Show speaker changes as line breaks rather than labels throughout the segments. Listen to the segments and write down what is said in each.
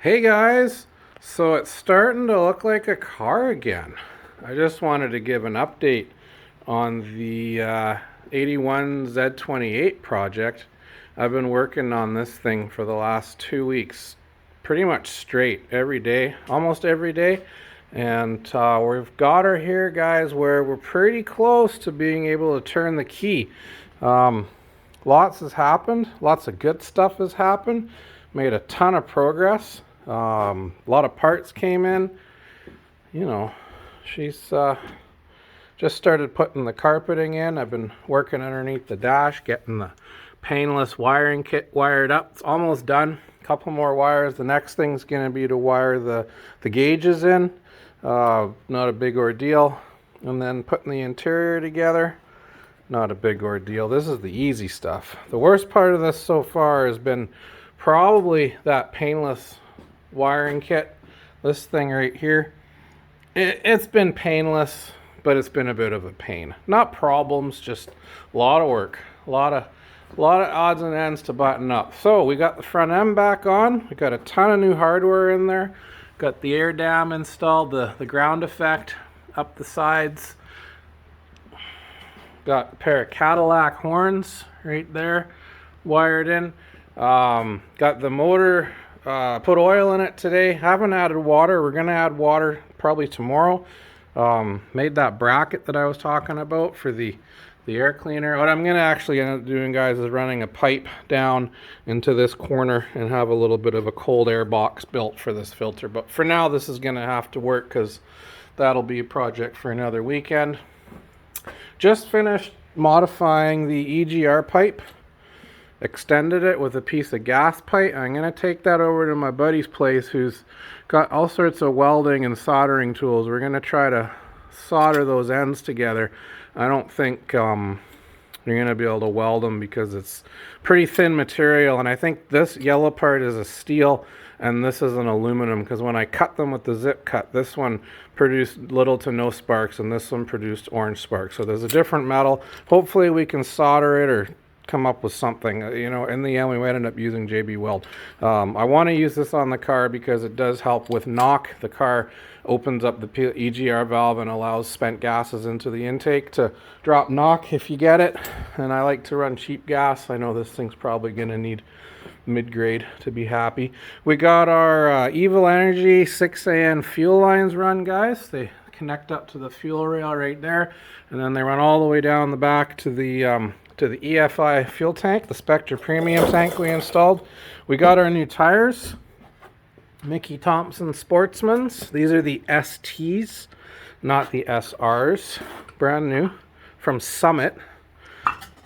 Hey guys, so it's starting to look like a car again. I just wanted to give an update on the 81 Z28 project. I've been working on this thing for the last 2 weeks, pretty much straight, every day, almost every day. And we've got her here, guys, where we're pretty close to being able to turn the key. Lots has happened, lots of good stuff has happened. Made a ton of progress. A lot of parts came in. You know, she's just started putting the carpeting in. I've been working underneath the dash, getting the painless wiring kit wired up. It's almost done. A couple more wires. The next thing's going to be to wire the gauges in. Not a big ordeal. And then putting the interior together. Not a big ordeal. This is the easy stuff. The worst part of this so far has been probably that painless wiring kit. This thing right here. It's been painless, but it's been a bit of a pain. Not problems, just a lot of work. A lot of odds and ends to button up. So we got the front end back on. We got a ton of new hardware in there. Got the air dam installed, the ground effect up the sides. Got a pair of Cadillac horns right there wired in. Got the motor, put oil in it today. Haven't added water. We're going to add water probably tomorrow. Made that bracket that I was talking about for the air cleaner. What I'm going to actually end up doing, guys, is running a pipe down into this corner and have a little bit of a cold air box built for this filter. But for now, this is going to have to work because that'll be a project for another weekend. Just finished modifying the EGR pipe. Extended it with a piece of gas pipe. I'm going to take that over to my buddy's place who's got all sorts of welding and soldering tools. We're going to try to solder those ends together. I don't think you're going to be able to weld them because it's pretty thin material, and I think this yellow part is a steel and this is an aluminum, because when I cut them with the zip cut, this one produced little to no sparks and this one produced orange sparks. So there's a different metal. Hopefully we can solder it or come up with something. You know, in the end we might end up using JB Weld. I want to use this on the car because it does help with knock. The car opens up the EGR valve and allows spent gases into the intake to drop knock if you get it. And I like to run cheap gas. I know this thing's probably going to need mid-grade to be happy. We got our Evil Energy 6AN fuel lines run, guys. They connect up to the fuel rail right there, and then they run all the way down the back to the EFI fuel tank, the Spectra Premium tank we installed. We got our new tires, Mickey Thompson Sportsmans. These are the STs, not the SRs. Brand new from Summit.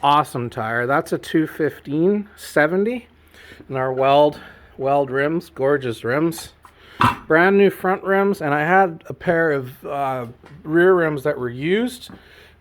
Awesome tire. That's a 215/70. And our weld rims, gorgeous rims. Brand new front rims, and I had a pair of rear rims that were used,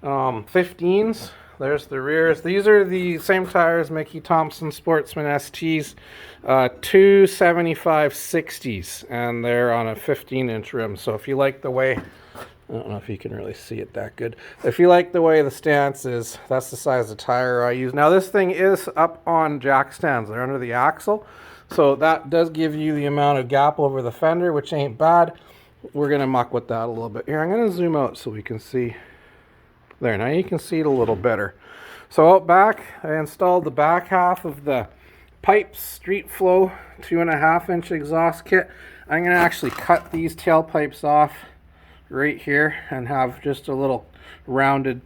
15s. There's the rears. These are the same tires, Mickey Thompson Sportsman STs, 275/60s, and they're on a 15-inch rim. So if you like the way, I don't know if you can really see it that good. If you like the way the stance is, that's the size of tire I use. Now this thing is up on jack stands. They're under the axle. So that does give you the amount of gap over the fender, which ain't bad. We're going to muck with that a little bit. Here, I'm going to zoom out so we can see. There, now you can see it a little better. So out back, I installed the back half of the Pipes Street Flow 2.5-inch exhaust kit. I'm going to actually cut these tailpipes off right here and have just a little rounded,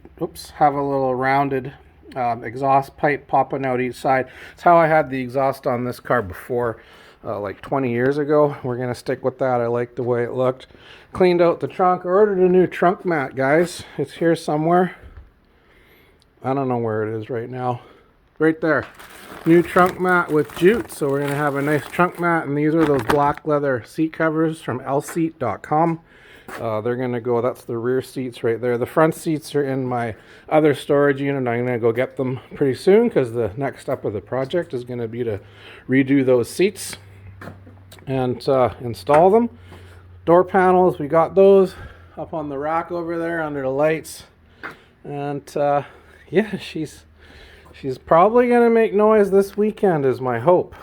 exhaust pipe popping out each side. It's how I had the exhaust on this car before, like 20 years ago. We're going to stick with that. I like the way it looked. Cleaned out the trunk. Ordered a new trunk mat, guys. It's here somewhere. I don't know where it is right now. Right there. New trunk mat with jute. So we're going to have a nice trunk mat. And these are those black leather seat covers from lseat.com. They're going to go, that's the rear seats right there. The front seats are in my other storage unit. I'm going to go get them pretty soon because the next step of the project is going to be to redo those seats and install them. Door panels, we got those up on the rack over there under the lights. And yeah, she's probably going to make noise this weekend is my hope.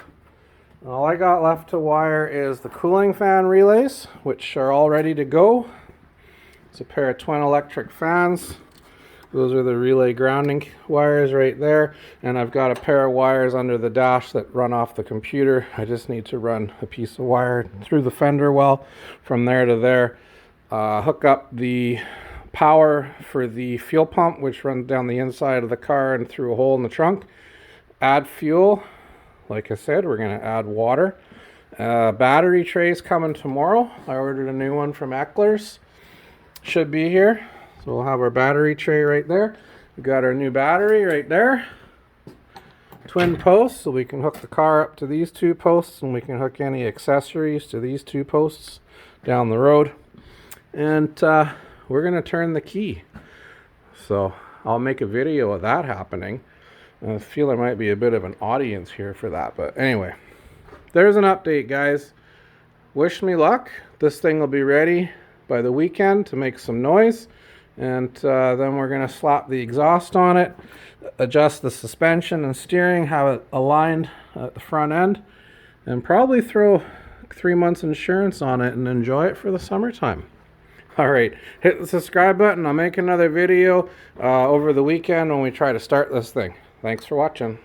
All I got left to wire is the cooling fan relays, which are all ready to go. It's a pair of twin electric fans. Those are the relay grounding wires right there. And I've got a pair of wires under the dash that run off the computer. I just need to run a piece of wire through the fender well from there to there. Hook up the power for the fuel pump, which runs down the inside of the car and through a hole in the trunk. Add fuel. Like I said, we're going to add water. Battery tray's coming tomorrow. I ordered a new one from Eckler's. Should be here. So we'll have our battery tray right there. We've got our new battery right there. Twin posts, so we can hook the car up to these two posts, and we can hook any accessories to these two posts down the road. And we're going to turn the key. So I'll make a video of that happening. I feel there might be a bit of an audience here for that, but anyway, there's an update, guys. Wish me luck. This thing will be ready by the weekend to make some noise, and then we're going to slap the exhaust on it, adjust the suspension and steering, have it aligned at the front end, and probably throw 3 months insurance on it and enjoy it for the summertime. Alright, hit the subscribe button. I'll make another video over the weekend when we try to start this thing. Thanks for watching.